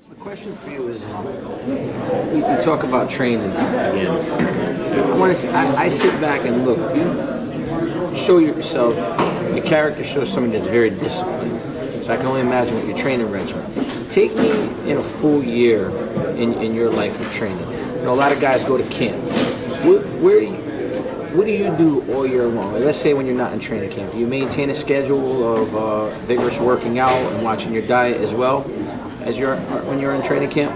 The question for you is, we talk about training again. I want to say, I sit back and look. You show yourself, your character shows somebody that's very disciplined. So I can only imagine what your training regimen. Take me in a full year in your life of training. You know, a lot of guys go to camp. What do you do all year long? Like, let's say when you're not in training camp, do you maintain a schedule of vigorous working out and watching your diet as well as when you're in training camp?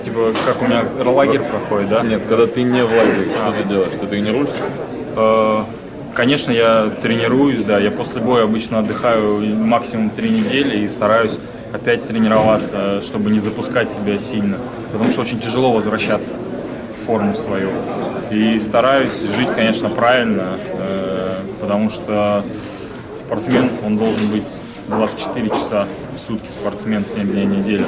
Типа, как у меня лагерь проходит, да? Нет, когда ты не в лагере, что ты делаешь? Ты тренируешься? Конечно, я тренируюсь, да. Я после боя обычно отдыхаю максимум 3 недели и стараюсь опять тренироваться, чтобы не запускать себя сильно. Потому что очень тяжело возвращаться в форму свою. И стараюсь жить, конечно, правильно, потому что спортсмен, он должен быть 24 часа в сутки, спортсмен 7 дней в неделю.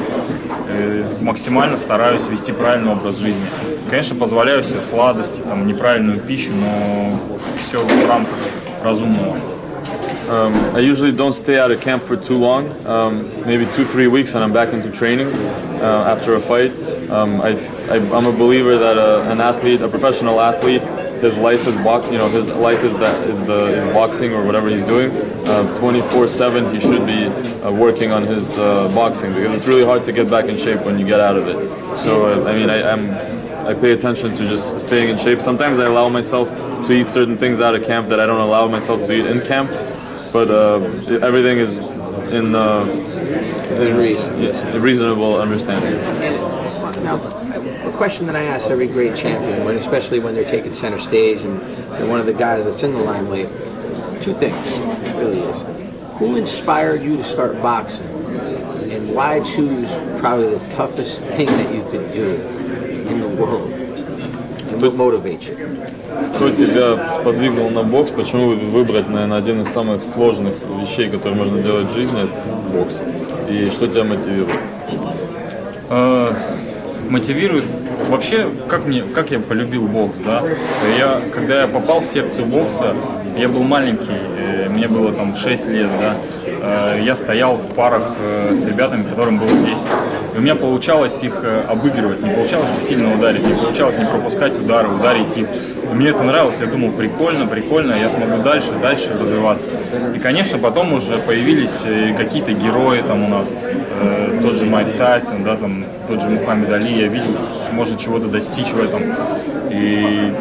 Максимально стараюсь вести правильный образ жизни. Конечно, позволяю себе сладости, там, неправильную пищу, но все в рамках разумного. I usually don't stay out of camp for too long, maybe 2-3 weeks, and I'm back into training after a fight. I'm a believer that an athlete, a professional athlete, his life is his life is boxing or whatever he's doing. 24/7, he should be working on his boxing, because it's really hard to get back in shape when you get out of it. So I mean, I pay attention to just staying in shape. Sometimes I allow myself to eat certain things out of camp that I don't allow myself to eat in camp, but everything is in reasonable understanding. Now, the question that I ask every great champion, especially when they're taking center stage and they're one of the guys that's in the limelight, two things, it really is. Who inspired you to start boxing? And why choose probably the toughest thing that you could do in the world? And what motivates you? Кто тебя сподвигнул на бокс? Почему выбрать, наверное, один из самых сложных вещей, которые можно делать в жизни, это бокс? И что тебя мотивирует? Мотивирует вообще, как я полюбил бокс, да? Когда я попал в секцию бокса, я был маленький, мне было там 6 лет, да? Я стоял в парах с ребятами, которым было 10. И у меня получалось их обыгрывать, не получалось их сильно ударить, не получалось не пропускать удары, ударить их. И мне это нравилось, я думал, прикольно, я смогу дальше развиваться. И, конечно, потом уже появились какие-то герои там у нас, тот же Майк Тайсон, да, там, тот же Мухаммед Али, я видел, что можно чего-то достичь в этом. И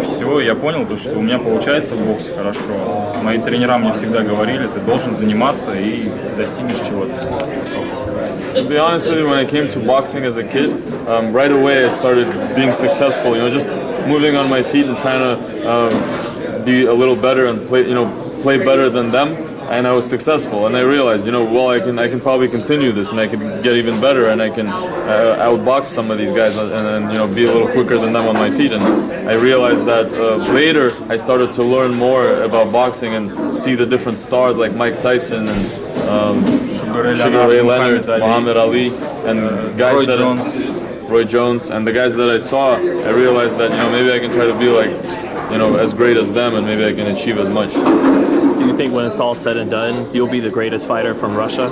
все, я понял, что у меня получается в боксе хорошо. Мои тренера мне всегда говорили, ты должен заниматься и достигнешь чего-то высокого. To be honest with you, when I came to boxing as a kid, right away I started being successful. Just moving on my feet and trying to be a little better and play better than them. And I was successful, and I realized, well, I can probably continue this, and I can get even better, and I can outbox some of these guys, and be a little quicker than them on my feet. And I realized that later I started to learn more about boxing and see the different stars like Mike Tyson and Sugar Ray Leonard, Muhammad Ali, and guys Roy Jones, and the guys that I saw. I realized that maybe I can try to be like as great as them, and maybe I can achieve as much. Do you think when it's all said and done, you'll be the greatest fighter from Russia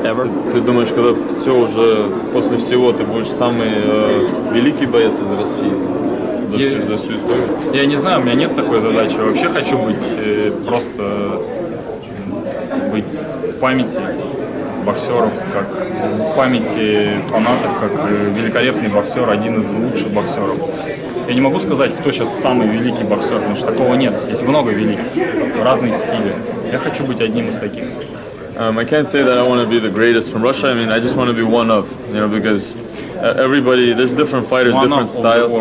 ever? Ты думаешь, когда все уже, после всего, ты будешь самый великий боец из России за всю историю? Я не знаю, у меня нет такой задачи. Я вообще хочу просто быть в памяти боксеров, в памяти фанатов, как великолепный боксер, один из лучших боксеров. Я не могу сказать, кто сейчас самый великий боксер, потому что такого нет. Есть много великих, разные стили. Я хочу быть одним из таких. I can't say that I want to be the greatest from Russia. I mean, I just want to be one of, because there's different fighters, different styles.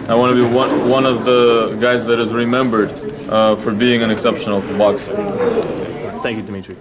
I want to be one of the guys that is remembered for being an exceptional boxer. Thank you, Dmitry.